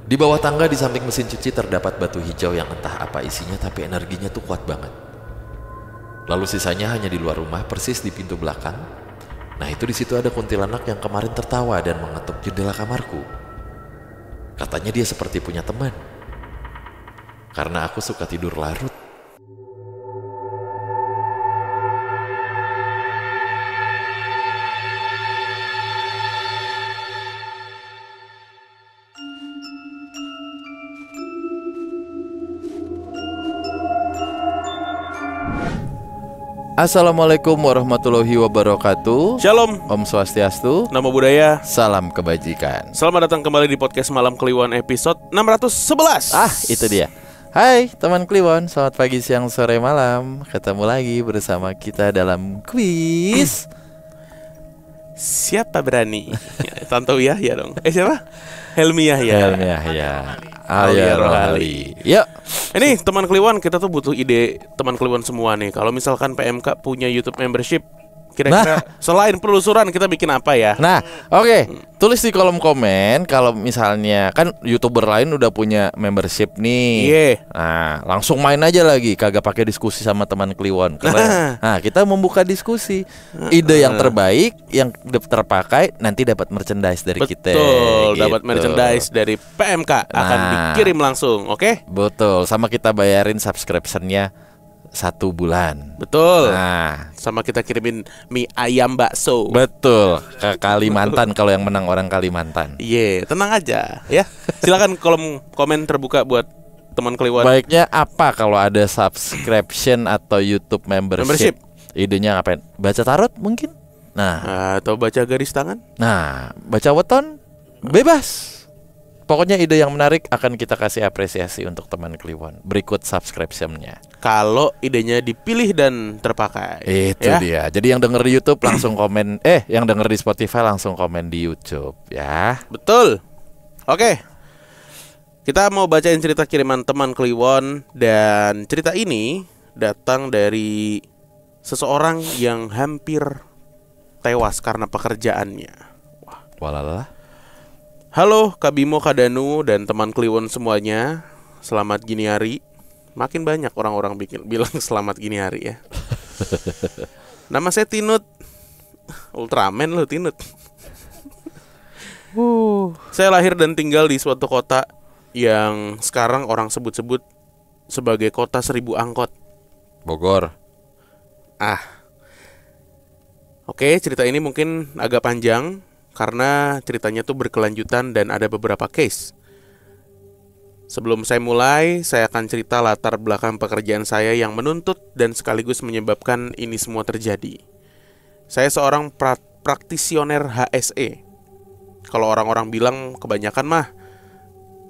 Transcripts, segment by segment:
Di bawah tangga di samping mesin cuci terdapat batu hijau yang entah apa isinya tapi energinya tuh kuat banget. Lalu sisanya hanya di luar rumah persis di pintu belakang. Nah itu di situ ada kuntilanak yang kemarin tertawa dan mengetuk jendela kamarku. Katanya dia seperti punya teman. Karena aku suka tidur larut. Assalamualaikum warahmatullahi wabarakatuh. Shalom, Om Swastiastu. Namo Buddhaya. Salam kebajikan. Selamat datang kembali di podcast Malam Kliwon episode 611. Itu dia. Hai teman Kliwon, selamat pagi, siang, sore, malam. Ketemu lagi bersama kita dalam kuis. Siapa berani? Tanto Yahya dong. Siapa? Helmi Yahya. Helmi Yahya. Alia Rohali. Yuk. Ini teman Kliwon, kita tuh butuh ide teman Kliwon semua nih. Kalau misalkan PMK punya YouTube membership, kira-kira selain penelusuran kita bikin apa ya? Nah, oke. Tulis di kolom komen kalau misalnya kan YouTuber lain udah punya membership nih. Iya. Nah, langsung main aja lagi, kagak pakai diskusi sama teman Kliwon. Nah, kita membuka diskusi. Ide yang terbaik yang terpakai nanti dapat merchandise dari kita. Betul, dapat gitu. merchandise dari PMK akan dikirim langsung, oke? Betul, sama kita bayarin subscription-nya 1 bulan. Betul. Nah, sama kita kirimin mie ayam bakso. betul, ke Kalimantan kalau yang menang orang Kalimantan. Iya, tenang aja ya. Silakan kolom komen terbuka buat teman Kliwon. Baiknya apa kalau ada subscription atau YouTube membership? Idenya ngapain? Baca tarot mungkin? Nah, Atau baca garis tangan? baca weton? Bebas. Pokoknya ide yang menarik akan kita kasih apresiasi untuk teman Kliwon. Berikut subscription-nya. Kalau idenya dipilih dan terpakai. Itu ya? dia. Jadi yang denger di YouTube langsung komen. Yang denger di Spotify langsung komen di YouTube ya. Betul. Oke. Kita mau bacain cerita kiriman teman Kliwon. Dan cerita ini datang dari seseorang yang hampir tewas karena pekerjaannya. Walalah. Halo Kak Bimo, Kak Danu, dan teman Kliwon semuanya. Selamat gini hari. Makin banyak orang-orang bilang selamat gini hari ya. Nama saya Tinut. Ultraman loh Tinut. Saya lahir dan tinggal di suatu kota yang sekarang orang sebut-sebut sebagai kota 1000 angkot. Bogor. Oke, cerita ini mungkin agak panjang karena ceritanya tuh berkelanjutan dan ada beberapa case. Sebelum saya mulai, saya akan cerita latar belakang pekerjaan saya yang menuntut dan sekaligus menyebabkan ini semua terjadi. Saya seorang praktisioner HSE. Kalau orang-orang bilang kebanyakan mah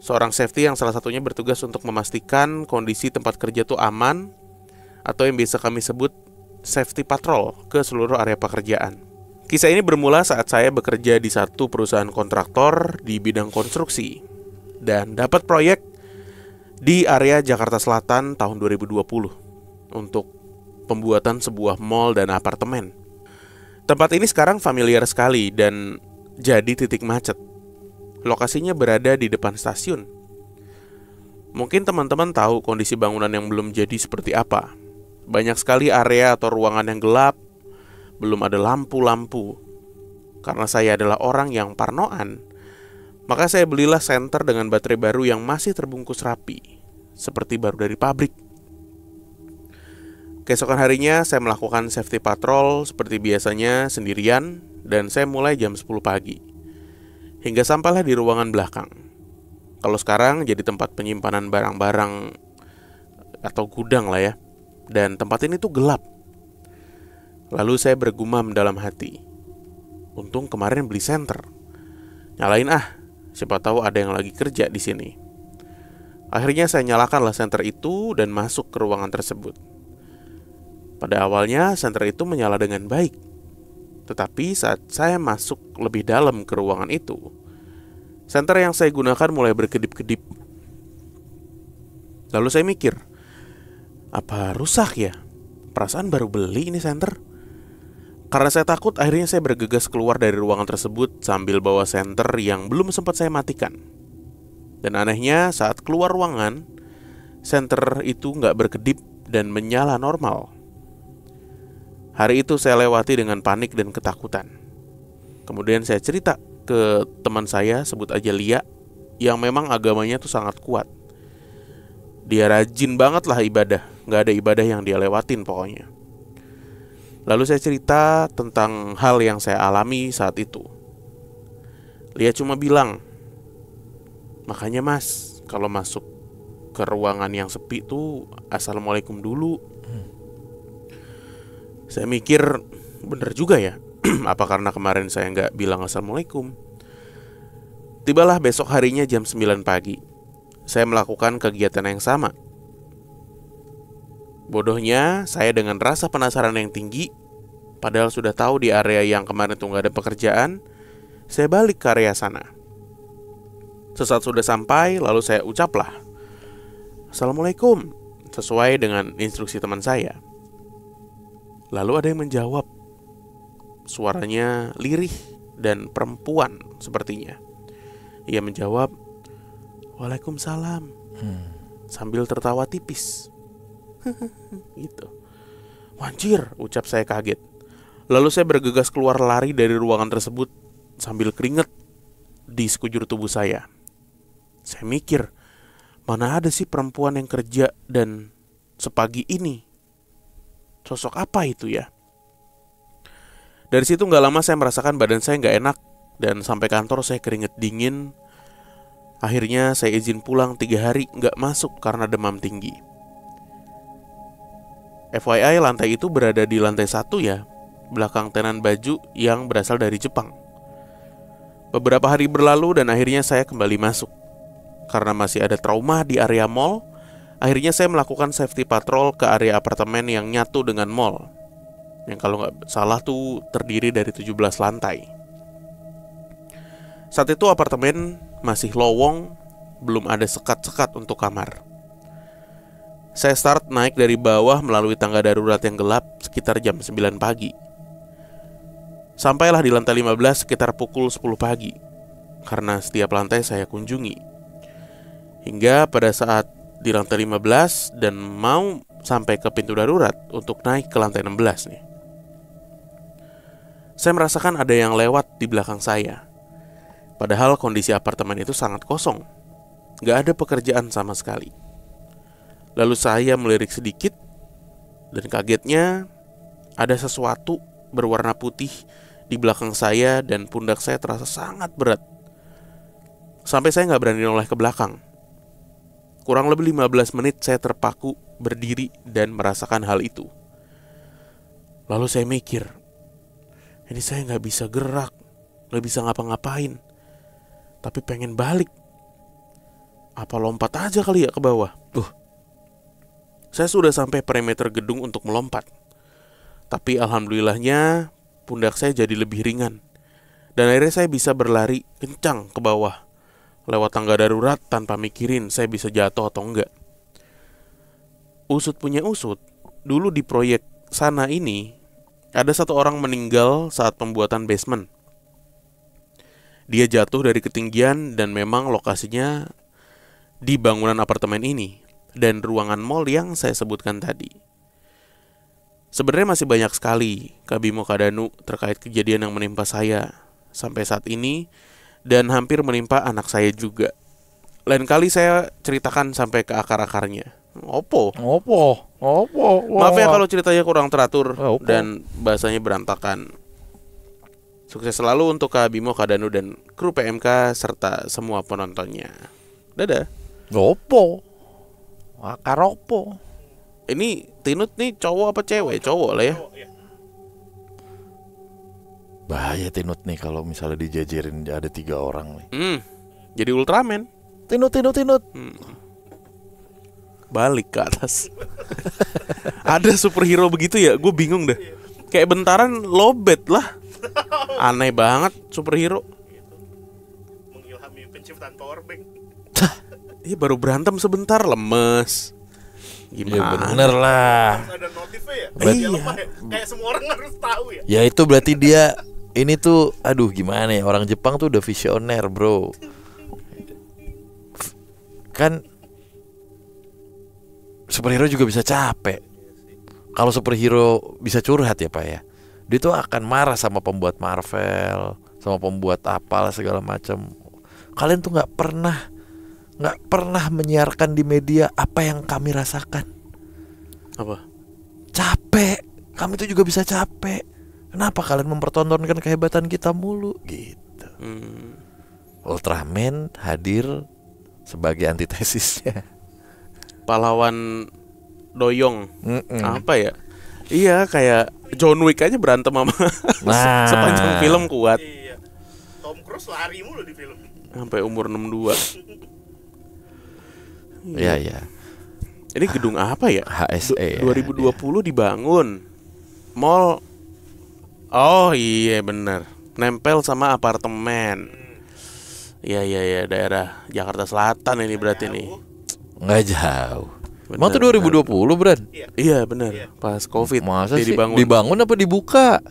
seorang safety yang salah satunya bertugas untuk memastikan kondisi tempat kerja tuh aman, atau yang biasa kami sebut safety patrol ke seluruh area pekerjaan. Kisah ini bermula saat saya bekerja di satu perusahaan kontraktor di bidang konstruksi dan dapat proyek di area Jakarta Selatan tahun 2020 untuk pembuatan sebuah mall dan apartemen. Tempat ini sekarang familiar sekali dan jadi titik macet. Lokasinya berada di depan stasiun. Mungkin teman-teman tahu kondisi bangunan yang belum jadi seperti apa. Banyak sekali area atau ruangan yang gelap. Belum ada lampu-lampu. Karena saya adalah orang yang parnoan, maka saya belilah senter dengan baterai baru yang masih terbungkus rapi, seperti baru dari pabrik. Keesokan harinya saya melakukan safety patrol seperti biasanya sendirian, dan saya mulai jam 10 pagi hingga sampailah di ruangan belakang. Kalau sekarang jadi tempat penyimpanan barang-barang atau gudang lah ya. Dan tempat ini tuh gelap. Lalu saya bergumam dalam hati, untung kemarin beli senter. Nyalain siapa tahu ada yang lagi kerja di sini. Akhirnya saya nyalakanlah senter itu dan masuk ke ruangan tersebut. Pada awalnya senter itu menyala dengan baik. Tetapi saat saya masuk lebih dalam ke ruangan itu, senter yang saya gunakan mulai berkedip-kedip. Lalu saya mikir, apa rusak ya? Perasaan baru beli ini senter. Karena saya takut, akhirnya saya bergegas keluar dari ruangan tersebut sambil bawa senter yang belum sempat saya matikan. Dan anehnya saat keluar ruangan, senter itu nggak berkedip dan menyala normal. Hari itu saya lewati dengan panik dan ketakutan. Kemudian saya cerita ke teman saya, sebut aja Lia, yang memang agamanya tuh sangat kuat. Dia rajin banget lah ibadah, nggak ada ibadah yang dia lewatin pokoknya. Lalu saya cerita tentang hal yang saya alami saat itu. Lia cuma bilang, makanya mas, kalau masuk ke ruangan yang sepi tuh assalamualaikum dulu. Saya mikir, bener juga ya. Apa karena kemarin saya nggak bilang assalamualaikum? Tibalah besok harinya jam 9 pagi. Saya melakukan kegiatan yang sama. Bodohnya, saya dengan rasa penasaran yang tinggi, padahal sudah tahu di area yang kemarin tuh nggak ada pekerjaan, saya balik ke area sana. Sesaat sudah sampai, lalu saya ucaplah assalamualaikum, sesuai dengan instruksi teman saya. Lalu ada yang menjawab. Suaranya lirih dan perempuan sepertinya. Ia menjawab, waalaikumsalam, sambil tertawa tipis. Gitu. Wanjir, ucap saya kaget. Lalu saya bergegas keluar lari dari ruangan tersebut sambil keringet di sekujur tubuh saya. Saya mikir, mana ada sih perempuan yang kerja dan sepagi ini? Sosok apa itu ya? Dari situ gak lama saya merasakan badan saya gak enak, dan sampai kantor saya keringet dingin. Akhirnya saya izin pulang 3 hari gak masuk karena demam tinggi. FYI, lantai itu berada di lantai 1 ya, belakang tenan baju yang berasal dari Jepang. Beberapa hari berlalu dan akhirnya saya kembali masuk. Karena masih ada trauma di area mall, akhirnya saya melakukan safety patrol ke area apartemen yang nyatu dengan mall, yang kalau nggak salah tuh terdiri dari 17 lantai. Saat itu apartemen masih lowong, belum ada sekat-sekat untuk kamar. Saya start naik dari bawah melalui tangga darurat yang gelap sekitar jam 9 pagi. Sampailah di lantai 15 sekitar pukul 10 pagi, karena setiap lantai saya kunjungi. Hingga pada saat di lantai 15 dan mau sampai ke pintu darurat untuk naik ke lantai 16 nih, saya merasakan ada yang lewat di belakang saya. Padahal kondisi apartemen itu sangat kosong, gak ada pekerjaan sama sekali. Lalu saya melirik sedikit, dan kagetnya ada sesuatu berwarna putih di belakang saya dan pundak saya terasa sangat berat. Sampai saya gak berani noleh ke belakang. Kurang lebih 15 menit saya terpaku berdiri dan merasakan hal itu. Lalu saya mikir, ini saya gak bisa gerak, gak bisa ngapa-ngapain, tapi pengen balik. Apa lompat aja kali ya ke bawah? Saya sudah sampai perimeter gedung untuk melompat. Tapi alhamdulillahnya pundak saya jadi lebih ringan. Dan akhirnya saya bisa berlari kencang ke bawah lewat tangga darurat tanpa mikirin saya bisa jatuh atau enggak. Usut punya usut, dulu di proyek sana ini ada 1 orang meninggal saat pembuatan basement. Dia jatuh dari ketinggian dan memang lokasinya di bangunan apartemen ini dan ruangan mall yang saya sebutkan tadi. Sebenarnya masih banyak sekali Kabimo Kadanu terkait kejadian yang menimpa saya sampai saat ini dan hampir menimpa anak saya juga. Lain kali saya ceritakan sampai ke akar-akarnya. Opo. Maaf ya kalau ceritanya kurang teratur dan bahasanya berantakan. Sukses selalu untuk Kabimo Kadanu dan kru PMK serta semua penontonnya. Dadah. Opo. Akaropo. Ini Tinut nih cowok apa cewek? Cowok lah ya. Bahaya Tinut nih kalau misalnya dijajarin ada 3 orang nih. Jadi Ultraman. Tinut. Balik ke atas. Ada superhero begitu ya? Gue bingung dah. Kayak bentaran lobet lah. Aneh banget superhero. Mengilhami penciptaan powerbank. Iya baru berantem sebentar lemes. Gimana? Ya bener lah. Harus ada notifnya ya. Iya. Lemah ya. Kayak semua orang harus tahu ya. Ya itu berarti dia ini tuh, aduh gimana ya, orang Jepang tuh udah visioner bro. Kan superhero juga bisa capek. Kalau superhero bisa curhat ya Pak ya, dia tuh akan marah sama pembuat Marvel, sama pembuat apalah segala macam. Kalian tuh nggak pernah menyiarkan di media apa yang kami rasakan. Apa? Capek. Kami tuh juga bisa capek. Kenapa kalian mempertontonkan kehebatan kita mulu gitu. Ultraman hadir sebagai antitesisnya. Pahlawan doyong. Apa ya? Iya, kayak John Wick aja berantem sama Nah. sepanjang film kuat Iya. Tom Cruise lari mulu di film. sampai umur 62. Iya ya. Ini gedung apa ya? HSE. 2020 dibangun. Mall. Oh iya bener, nempel sama apartemen. Iya daerah Jakarta Selatan ini berarti nih. Nggak jauh. Bener, Emang tuh 2020 Bran? Iya bener, pas Covid Masa dia sih dibangun. dibangun apa dibuka?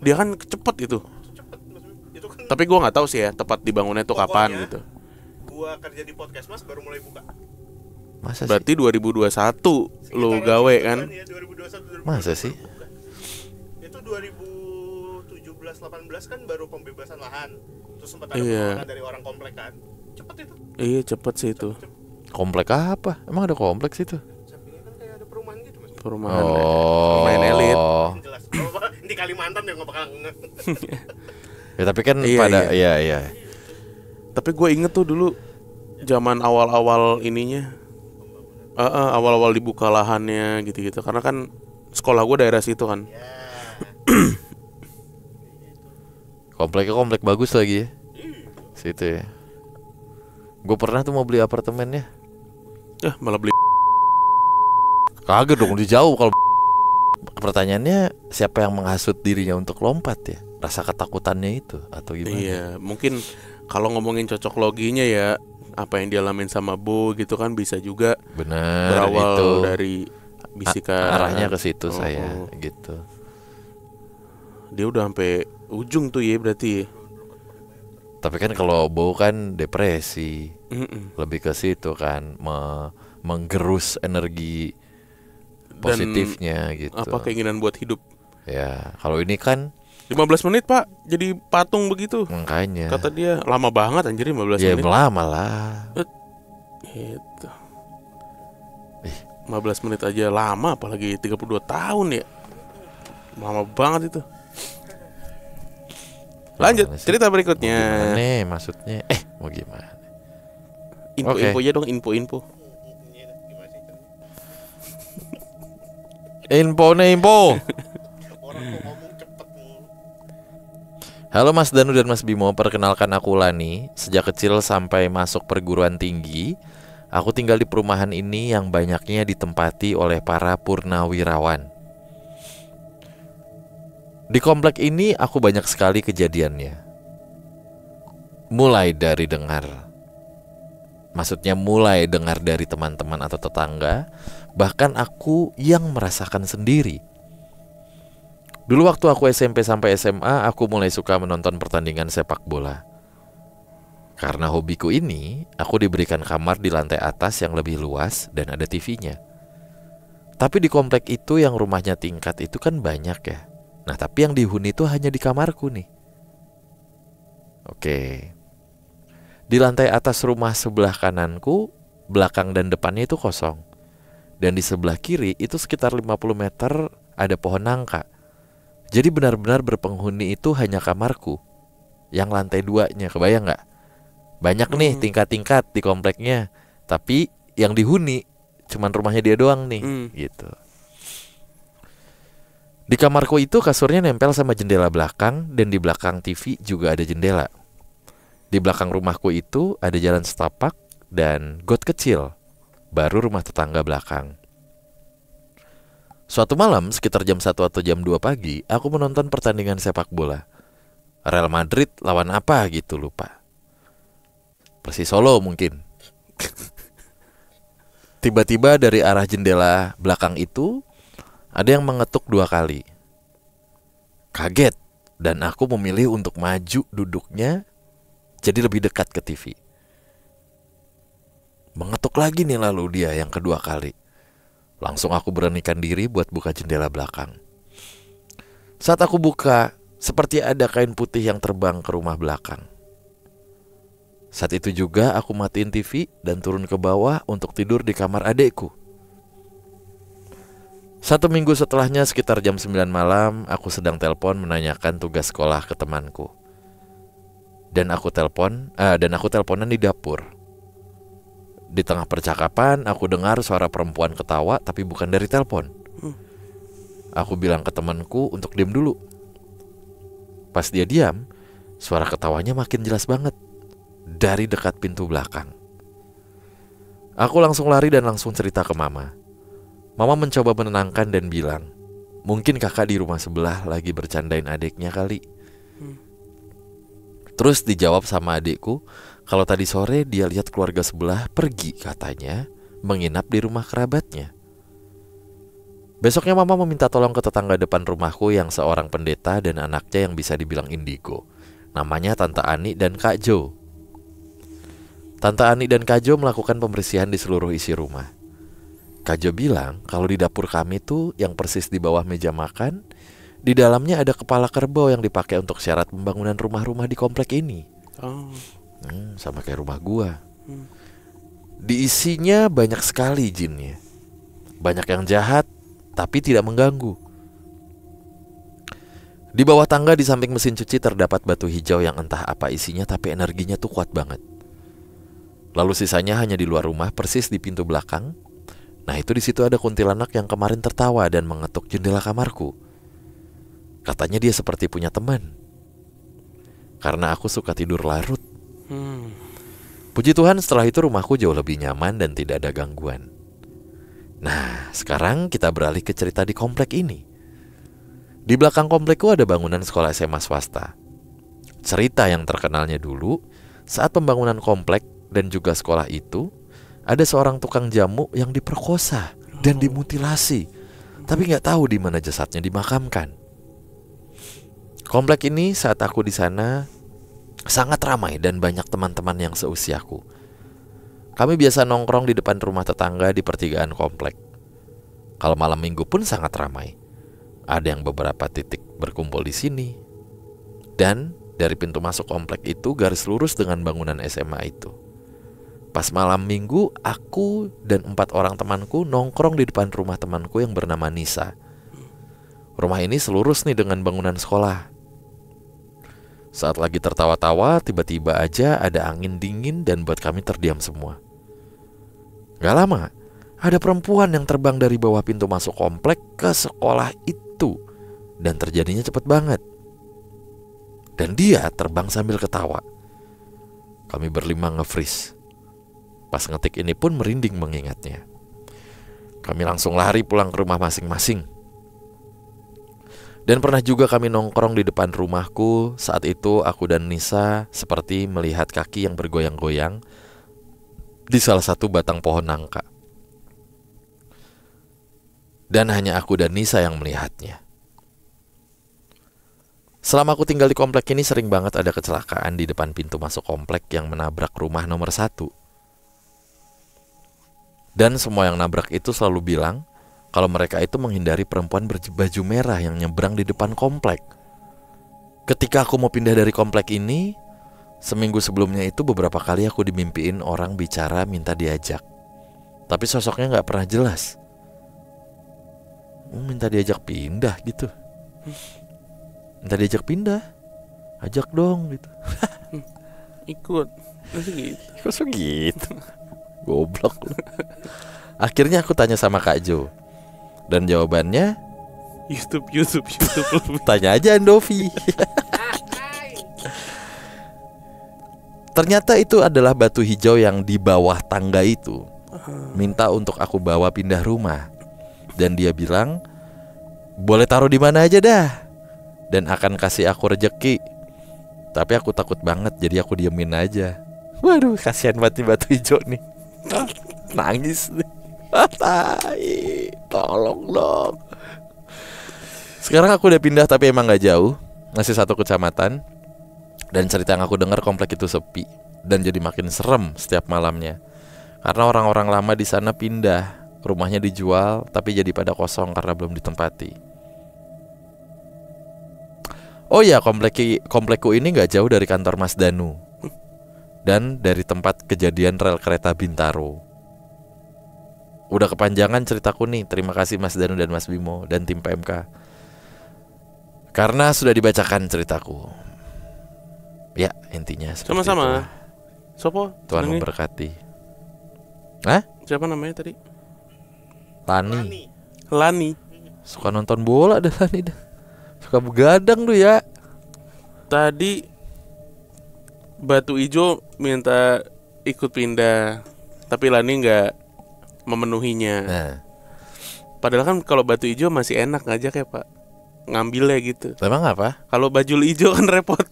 Dia kan cepet itu. Itu kan Tapi gua nggak tahu sih ya tepat dibangunnya tuh kapan Pokoknya, gitu. gua kerja di podcast Mas baru mulai buka. Masa sih? Berarti 2021 lu Sekitaran gawe itu kan? Ya, 2021, 2022 Masa sih? buka. Itu 2017-18 kan baru pembebasan lahan. Terus sempat ada Iya. penolakan dari orang komplek kan. Cepet itu. Iya cepet sih itu. Komplek apa? Emang ada kompleks itu? Sampingnya kan kayak ada perumahan gitu Mas. Perumahan Oh. Perumahan elit. Jelas. Oh, di Kalimantan ya nggak bakal nge. Ya tapi kan Iya, pada iya. Tapi gue inget tuh dulu zaman awal-awal ininya, awal-awal dibuka lahannya gitu-gitu. Karena kan sekolah gue daerah situ kan. Kompleknya komplek bagus lagi ya. Situ ya. Gue pernah tuh mau beli apartemennya. Malah beli. Kagak dong, di jauh kalau. Pertanyaannya siapa yang menghasut dirinya untuk lompat ya? Rasa ketakutannya itu atau gimana? Iya, mungkin kalau ngomongin cocok loginya ya, apa yang dialamin sama Bo gitu kan bisa juga Benar berawal itu. dari bisikan. Arahnya ke situ Oh. saya gitu. Dia udah sampai ujung tuh ya berarti. Tapi kan kalau bau kan depresi, Mm-mm. lebih ke situ kan, menggerus energi positifnya gitu. Apa keinginan buat hidup. Ya, kalau ini kan 15 menit pak, jadi patung begitu. makanya. Kata dia lama banget anjir 15 Ya menit. lama lah. Gitu. 15 menit aja lama, apalagi 32 tahun ya. Lama banget itu. Lanjut, Gimana sih? cerita Mau berikutnya. gimana nih maksudnya? Mau gimana? Info-info Oke. aja dong, info-info. Info. Orang kok ngomong cepet mulu. Halo Mas Danu dan Mas Bimo, perkenalkan aku Lani. Sejak kecil sampai masuk perguruan tinggi, aku tinggal di perumahan ini yang banyaknya ditempati oleh para purnawirawan. Di komplek ini aku banyak sekali kejadiannya. Mulai dari dari teman-teman atau tetangga, bahkan aku yang merasakan sendiri. Dulu waktu aku SMP sampai SMA, aku mulai suka menonton pertandingan sepak bola. Karena hobiku ini, aku diberikan kamar di lantai atas yang lebih luas dan ada TV-nya. Tapi di komplek itu yang rumahnya tingkat itu kan banyak ya. Nah tapi yang dihuni itu hanya di kamarku nih. Oke. Di lantai atas rumah sebelah kananku, belakang dan depannya itu kosong. Dan di sebelah kiri itu sekitar 50 meter ada pohon nangka. Jadi benar-benar berpenghuni itu hanya kamarku. Yang lantai 2-nya, kebayang gak? Banyak nih tingkat-tingkat di kompleknya. Tapi yang dihuni cuman rumahnya dia doang nih gitu. Di kamarku itu kasurnya nempel sama jendela belakang. Dan di belakang TV juga ada jendela. Di belakang rumahku itu ada jalan setapak dan got kecil. Baru rumah tetangga belakang. Suatu malam sekitar jam 1 atau jam 2 pagi, aku menonton pertandingan sepak bola. Real Madrid lawan apa gitu lupa. Persis Solo mungkin. Tiba-tiba dari arah jendela belakang itu ada yang mengetuk 2 kali. Kaget dan aku memilih untuk maju duduknya jadi lebih dekat ke TV. Mengetuk lagi nih lalu dia yang kedua kali. Langsung aku beranikan diri buat buka jendela belakang. Saat aku buka, seperti ada kain putih yang terbang ke rumah belakang. Saat itu juga aku matiin TV dan turun ke bawah untuk tidur di kamar adekku. 1 minggu setelahnya sekitar jam 9 malam, aku sedang telepon menanyakan tugas sekolah ke temanku. Dan aku teleponan di dapur. Di tengah percakapan, aku dengar suara perempuan ketawa tapi bukan dari telepon. Aku bilang ke temanku untuk diam dulu. Pas dia diam, suara ketawanya makin jelas banget dari dekat pintu belakang. Aku langsung lari dan langsung cerita ke mama. Mama mencoba menenangkan dan bilang, mungkin kakak di rumah sebelah lagi bercandain adiknya kali. Terus dijawab sama adikku, kalau tadi sore dia lihat keluarga sebelah pergi katanya menginap di rumah kerabatnya. Besoknya mama meminta tolong ke tetangga depan rumahku yang seorang pendeta dan anaknya yang bisa dibilang indigo. Namanya Tante Ani dan Kak Jo. Tante Ani dan Kak Jo melakukan pembersihan di seluruh isi rumah. Kak Jo bilang kalau di dapur kami tuh yang persis di bawah meja makan, di dalamnya ada kepala kerbau yang dipakai untuk syarat pembangunan rumah-rumah di komplek ini. Sama kayak rumah gua. Diisinya banyak sekali jinnya. Banyak yang jahat tapi tidak mengganggu. Di bawah tangga di samping mesin cuci terdapat batu hijau yang entah apa isinya tapi energinya tuh kuat banget. Lalu sisanya hanya di luar rumah persis di pintu belakang. Nah itu di situ ada kuntilanak yang kemarin tertawa dan mengetuk jendela kamarku. Katanya dia seperti punya teman. Karena aku suka tidur larut. Puji Tuhan setelah itu rumahku jauh lebih nyaman dan tidak ada gangguan. Nah sekarang kita beralih ke cerita di komplek ini. Di belakang komplekku ada bangunan sekolah SMA swasta. Cerita yang terkenalnya dulu, saat pembangunan komplek dan juga sekolah itu, ada seorang tukang jamu yang diperkosa dan dimutilasi, tapi nggak tahu di mana jasadnya dimakamkan. Komplek ini saat aku di sana sangat ramai dan banyak teman-teman yang seusiaku. Kami biasa nongkrong di depan rumah tetangga di pertigaan komplek. Kalau malam minggu pun sangat ramai. Ada yang beberapa titik berkumpul di sini. Dan dari pintu masuk komplek itu garis lurus dengan bangunan SMA itu. Pas malam minggu, aku dan 4 orang temanku nongkrong di depan rumah temanku yang bernama Nisa. Rumah ini selurus nih dengan bangunan sekolah. Saat lagi tertawa-tawa, tiba-tiba aja ada angin dingin dan buat kami terdiam semua. Gak lama, ada perempuan yang terbang dari bawah pintu masuk komplek ke sekolah itu. Dan terjadinya cepet banget. Dan dia terbang sambil ketawa. Kami berlima nge-freeze. Pas ngetik ini pun merinding mengingatnya. Kami langsung lari pulang ke rumah masing-masing. Dan pernah juga kami nongkrong di depan rumahku. Saat itu aku dan Nisa seperti melihat kaki yang bergoyang-goyang di salah satu batang pohon nangka. Dan hanya aku dan Nisa yang melihatnya. Selama aku tinggal di komplek ini sering banget ada kecelakaan di depan pintu masuk komplek yang menabrak rumah nomor 1. Dan semua yang nabrak itu selalu bilang kalau mereka itu menghindari perempuan berbaju merah yang nyebrang di depan komplek. Ketika aku mau pindah dari komplek ini, seminggu sebelumnya itu beberapa kali aku dimimpiin orang bicara minta diajak. Tapi sosoknya gak pernah jelas. Minta diajak pindah gitu. Minta diajak pindah, ajak dong gitu. Ikut. Masa gitu. Goblok lu. Akhirnya aku tanya sama Kak Jo. Dan jawabannya YouTube. tanya aja Andovi. Ternyata itu adalah batu hijau yang di bawah tangga itu. Minta untuk aku bawa pindah rumah. Dan dia bilang, boleh taruh di mana aja dah. Dan akan kasih aku rejeki. Tapi aku takut banget, jadi aku diemin aja. Waduh, kasihan banget batu hijau nih. Nangis nih. Tai, tolong dong. Sekarang aku udah pindah tapi emang gak jauh, masih 1 kecamatan. Dan cerita yang aku dengar komplek itu sepi dan jadi makin serem setiap malamnya. Karena orang-orang lama di sana pindah, rumahnya dijual tapi jadi pada kosong karena belum ditempati. Oh ya, komplekku ini nggak jauh dari kantor Mas Danu dan dari tempat kejadian rel kereta Bintaro. Udah kepanjangan ceritaku nih. Terima kasih Mas Danu dan Mas Bimo dan tim PMK karena sudah dibacakan ceritaku. Ya, intinya seperti Sama-sama. itulah. Sopo? Tuhan Senengnya? memberkati. Hah? Siapa namanya tadi? Lani. Lani. Suka nonton bola dah Lani dah. Suka begadang tuh ya. Tadi Batu Ijo minta ikut pindah, tapi Lani nggak memenuhinya. Nah, Padahal kan kalau Batu Ijo masih enak ngajak ya Pak, ngambilnya gitu. emang apa? Kalau baju ijo kan repot.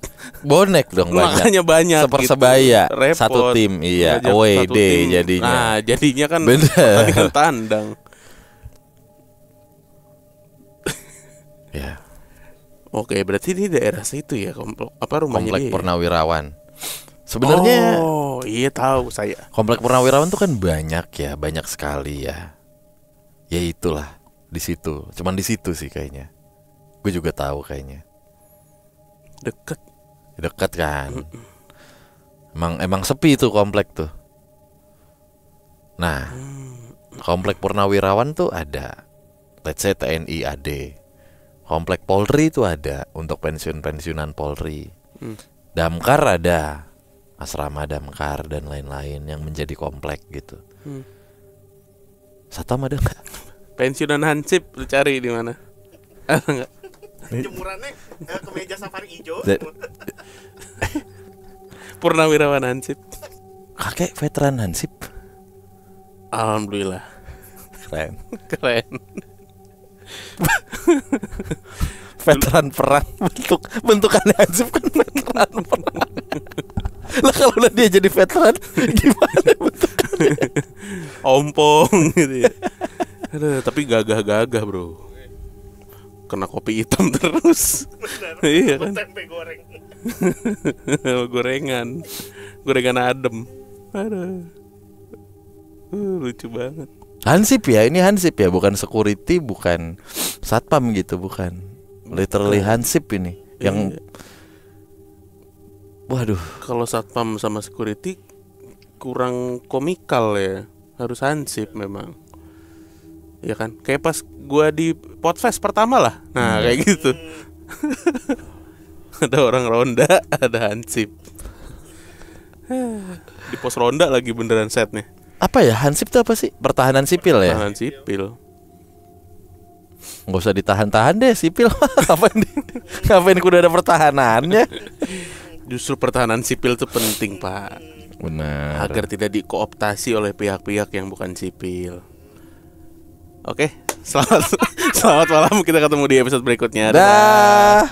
Bonek dong banyak. Makanya banyak Sepersebaya, gitu. Repot. satu tim, iya. Ngajak Away satu day tim. jadinya. Nah jadinya kan Bener. pertandingan tandang. Ya, Oke, berarti di daerah situ ya, rumahnya Komplek dia ya? Purnawirawan. Sebenarnya Oh iya tahu saya. Komplek Purnawirawan tuh kan banyak ya, banyak sekali ya. Ya itulah di situ. Cuman di situ sih kayaknya. Gue juga tahu kayaknya. Deket. Dekat kan. Emang sepi tuh komplek tuh. Nah, Komplek Purnawirawan tuh ada. Let's say TNI AD. Komplek Polri itu ada untuk pensiunan Polri. Damkar ada, asrama Damkar dan lain-lain yang menjadi komplek gitu. Satam ada nggak? Pensiunan Hansip lu cari di mana? Ada nggak? Jemurannya kemeja safari hijau. Purnawirawan Hansip. Kakek veteran Hansip. Alhamdulillah. Keren. Keren. Veteran perang, bentukannya Hansip kan veteran perang. Lah kalau udah dia jadi veteran gimana bentukannya? Ompong gitu ya. Aduh, tapi gagah-gagah bro. Kena kopi hitam terus. Iya kan. Tempe goreng. Gorengan adem. Aduh. Lucu banget. Hansip ya, ini Hansip ya, bukan security, bukan satpam gitu, bukan. Literally Hansip ini. Yang waduh, Kalau satpam sama security kurang komikal ya. Harus Hansip memang. Ya kan? Kayak pas gua di Podfest pertama lah. Nah, kayak gitu. Ada orang ronda, ada Hansip. Di pos ronda lagi beneran setnya. apa ya Hansip itu apa sih? Pertahanan sipil ya? Tahanan sipil. Nggak usah ditahan-tahan deh sipil. Ngapain kudu ada pertahanannya? Justru pertahanan sipil itu penting, Pak. Benar. Agar tidak dikooptasi oleh pihak-pihak yang bukan sipil. Oke, selamat malam. Kita ketemu di episode berikutnya. Dadah. Dah.